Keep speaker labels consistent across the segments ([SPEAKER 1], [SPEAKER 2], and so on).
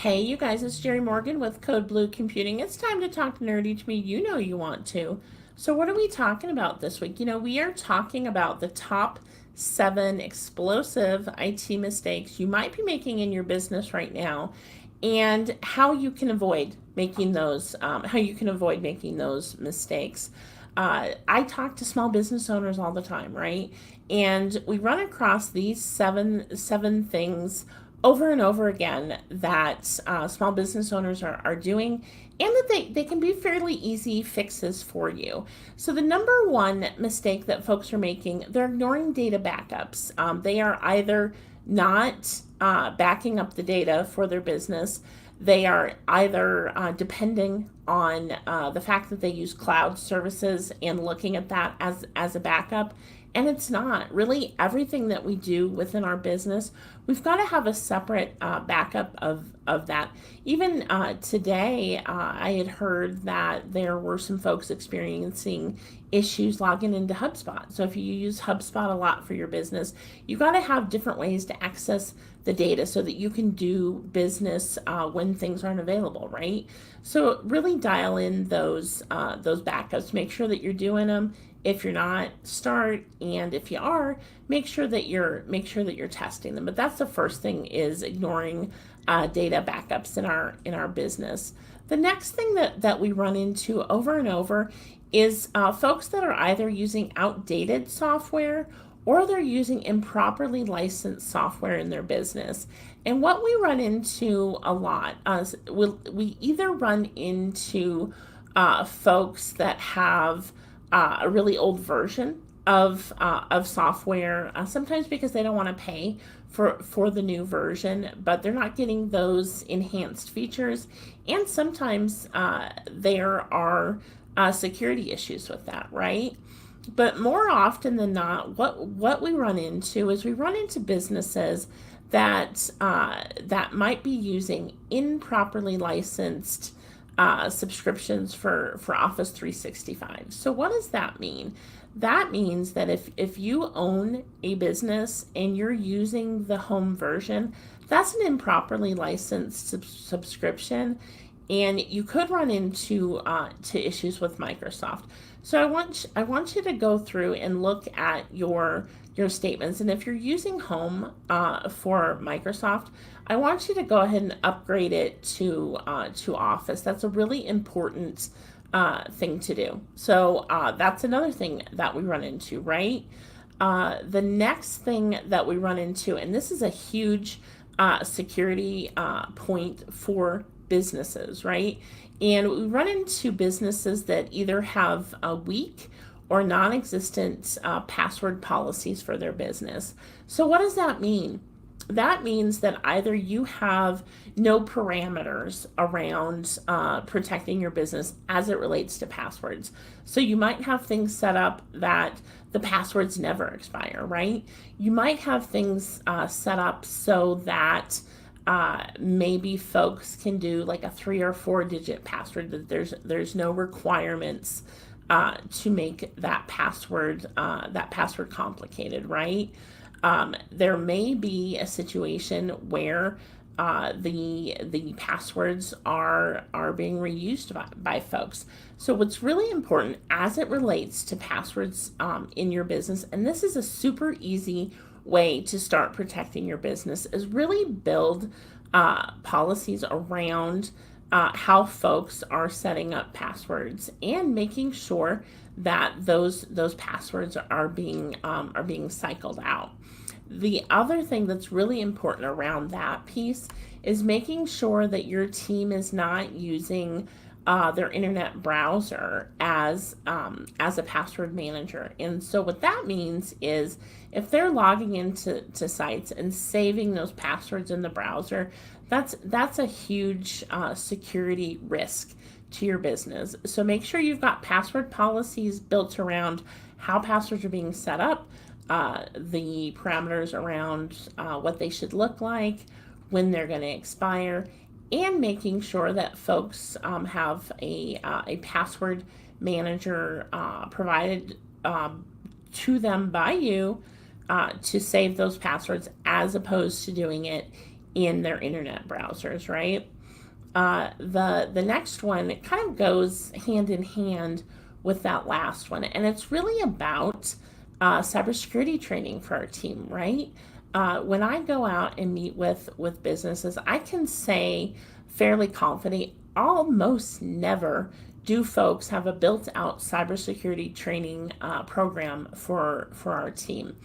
[SPEAKER 1] Hey, you guys, it's Jerry Morgan with Code Blue Computing. It's time to talk nerdy to me. You know you want to. So, what are we talking about this week? We are talking about the top 7 explosive IT mistakes you might be making in your business right now, and how you can avoid making those. How you can avoid making those mistakes. I talk to small business owners all the time, right? And we run across these seven things over and over again that small business owners are doing, and that they can be fairly easy fixes for you. So the number one mistake that folks are making, they're ignoring data backups. They are either not backing up the data for their business. They are either depending on the fact that they use cloud services and looking at that as a backup. And it's not really everything that we do within our business. We've got to have a separate backup of that. Even today, I had heard that there were some folks experiencing issues logging into HubSpot. So if you use HubSpot a lot for your business, you've got to have different ways to access the data so that you can do business when things aren't available, right? So really dial in those backups. Make sure that you're doing them. If you're not, start, and if you are, make sure that you're testing them. But that's the first thing, is ignoring data backups in our business. The next thing that we run into over and over is folks that are either using outdated software, or they're using improperly licensed software in their business. And what we run into a lot, we either run into folks that have a really old version of software, sometimes because they don't want to pay for the new version, but they're not getting those enhanced features, and sometimes there are security issues with that, right? But more often than not, what we run into is we run into businesses that that might be using improperly licensed subscriptions for Office 365. So what does that mean? That means that if you own a business and you're using the home version, that's an improperly licensed subscription, and you could run into to issues with Microsoft. So I want you to go through and look at your statements, and if you're using Home for Microsoft, I want you to go ahead and upgrade it to Office. That's a really important thing to do. So that's another thing that we run into, right? The next thing that we run into, and this is a huge security point for businesses, right? And we run into businesses that either have a weak or non-existent password policies for their business. So what does that mean? That means that either you have no parameters around protecting your business as it relates to passwords. So you might have things set up that the passwords never expire, right? You might have things set up so that maybe folks can do like a 3 or 4 digit password, that there's no requirements to make that password complicated, right? There may be a situation where the passwords are being reused by folks. So what's really important as it relates to passwords in your business, and this is a super easy way to start protecting your business, is really build policies around how folks are setting up passwords, and making sure that those passwords are being cycled out. The other thing that's really important around that piece is making sure that your team is not using their internet browser as a password manager. And so what that means is, if they're logging into sites and saving those passwords in the browser, that's a huge security risk to your business. So make sure you've got password policies built around how passwords are being set up, the parameters around what they should look like, when they're going to expire, and making sure that folks have a password manager provided to them by you to save those passwords, as opposed to doing it in their internet browsers, right? The next one, it kind of goes hand in hand with that last one, and it's really about cybersecurity training for our team, right? When I go out and meet with businesses, I can say fairly confident, almost never do folks have a built-out cybersecurity training program for our team.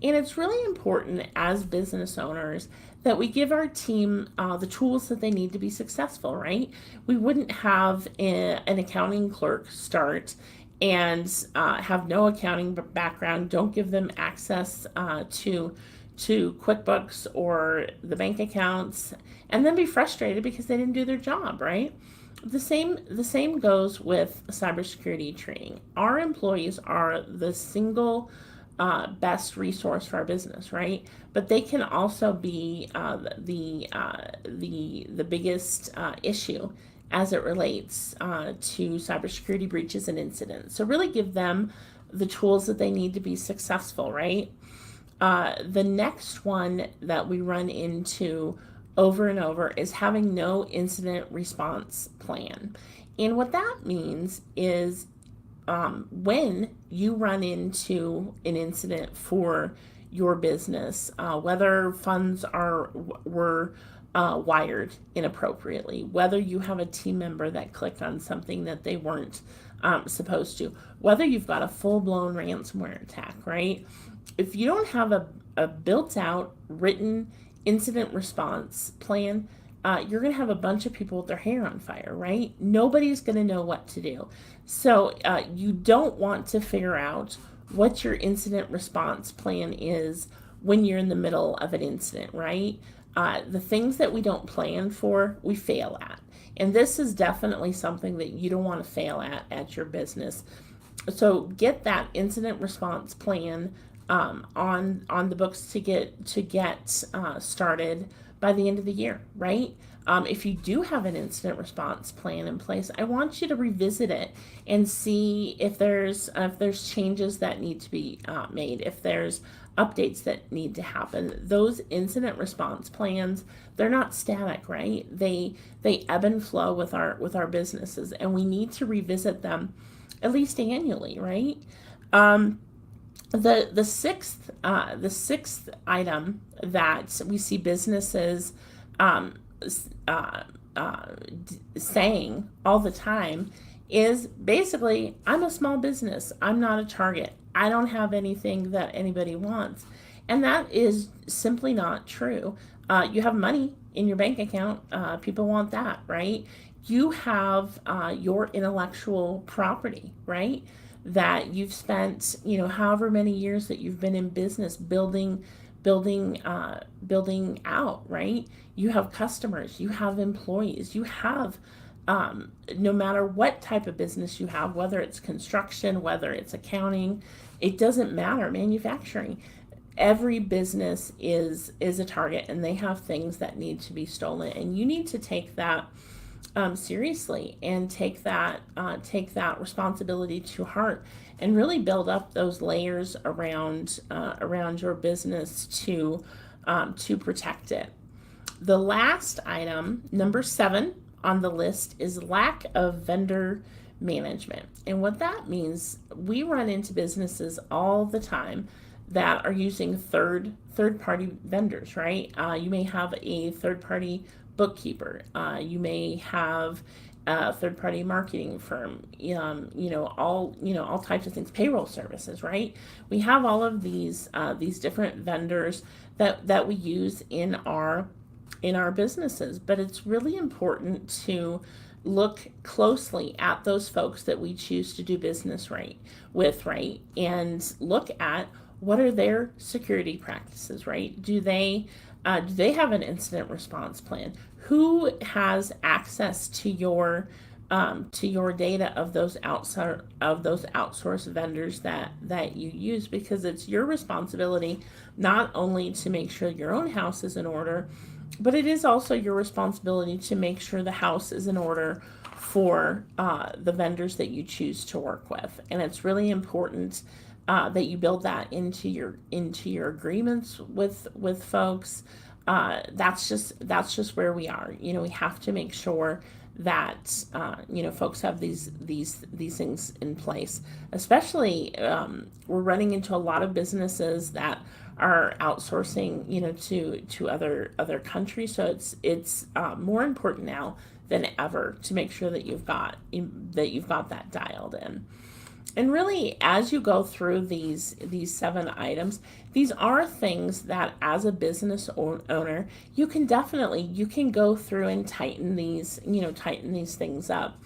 [SPEAKER 1] And it's really important as business owners that we give our team the tools that they need to be successful, right? We wouldn't have an accounting clerk start and have no accounting background, don't give them access to QuickBooks or the bank accounts, and then be frustrated because they didn't do their job, right? The same goes with cybersecurity training. Our employees are the single best resource for our business, right? But they can also be the biggest issue as it relates to cybersecurity breaches and incidents. So really give them the tools that they need to be successful, right? The next one that we run into over and over is having no incident response plan. And what that means is when you run into an incident for your business, whether funds were wired inappropriately, whether you have a team member that clicked on something that they weren't supposed to, whether you've got a full-blown ransomware attack, right? If you don't have a built-out written incident response plan, you're going to have a bunch of people with their hair on fire, right? Nobody's going to know what to do. So you don't want to figure out what your incident response plan is when you're in the middle of an incident, right? The things that we don't plan for, we fail at. And this is definitely something that you don't want to fail at your business. So get that incident response plan on the books to get started by the end of the year, right? If you do have an incident response plan in place, I want you to revisit it and see if there's changes that need to be made, if there's updates that need to happen. Those incident response plans, they're not static, right? They ebb and flow with our businesses, and we need to revisit them at least annually, right? The sixth item that we see businesses saying all the time is basically, I'm a small business, I'm not a target, I don't have anything that anybody wants. And that is simply not true. You have money in your bank account, people want that, right? You have your intellectual property, right? That you've spent, however many years that you've been in business building out, right? You have customers, you have employees, you have, no matter what type of business you have, whether it's construction, whether it's accounting, it doesn't matter, manufacturing. Every business is a target, and they have things that need to be stolen, and you need to take that seriously and take that responsibility to heart, and really build up those layers around your business to protect it. The last item, number 7 on the list, is lack of vendor management. And what that means, we run into businesses all the time that are using third-party vendors, right? You may have a third-party bookkeeper. You may have a third-party marketing firm. All types of things. Payroll services, right? We have all of these different vendors that we use in our businesses. But it's really important to look closely at those folks that we choose to do business with, and look at what are their security practices, right? Do they have an incident response plan? Who has access to your data of those outsourced vendors that you use? Because it's your responsibility not only to make sure your own house is in order, but it is also your responsibility to make sure the house is in order for the vendors that you choose to work with. And it's really important that you build that into your agreements with folks. that's just where we are. You know, we have to make sure that you know, folks have these things in place. Especially, we're running into a lot of businesses that are outsourcing, you know, to other countries. So it's more important now than ever to make sure that you've got that dialed in. And really, as you go through these 7 items, these are things that as a business owner, you can go through and tighten these things up.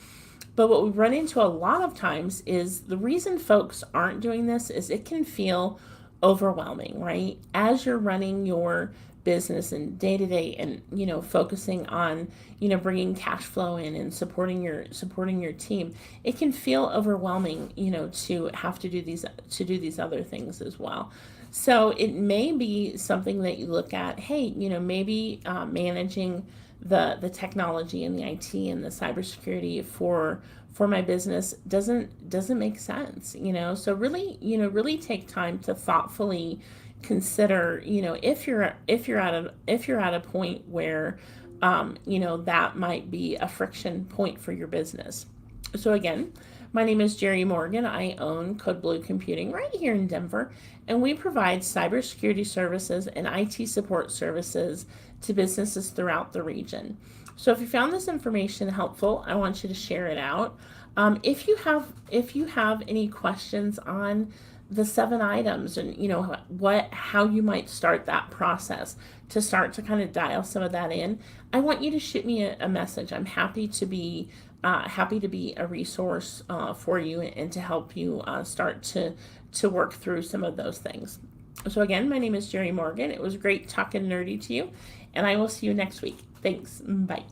[SPEAKER 1] But what we run into a lot of times is the reason folks aren't doing this is it can feel overwhelming, right? As you're running your business and day to day, and you know, focusing on, you know, bringing cash flow in and supporting your team, it can feel overwhelming, you know, to have to do these other things as well. So it may be something that you look at, hey, you know, maybe managing the technology and the IT and the cybersecurity for my business doesn't make sense, you know. So really, you know, really take time to thoughtfully consider, you know, if you're at a point where you know, that might be a friction point for your business. So again, my name is Jerry Morgan. I own Code Blue Computing right here in Denver, and we provide cybersecurity services and IT support services to businesses throughout the region. So if you found this information helpful, I want you to share it out. If you have any questions on the 7 items, and you know, how you might start that process to start to kind of dial some of that in, I want you to shoot me a message. I'm happy to be a resource for you, and to help you start to work through some of those things. So again, my name is Jerry Morgan. It was great talking nerdy to you, and I will see you next week. Thanks. Bye.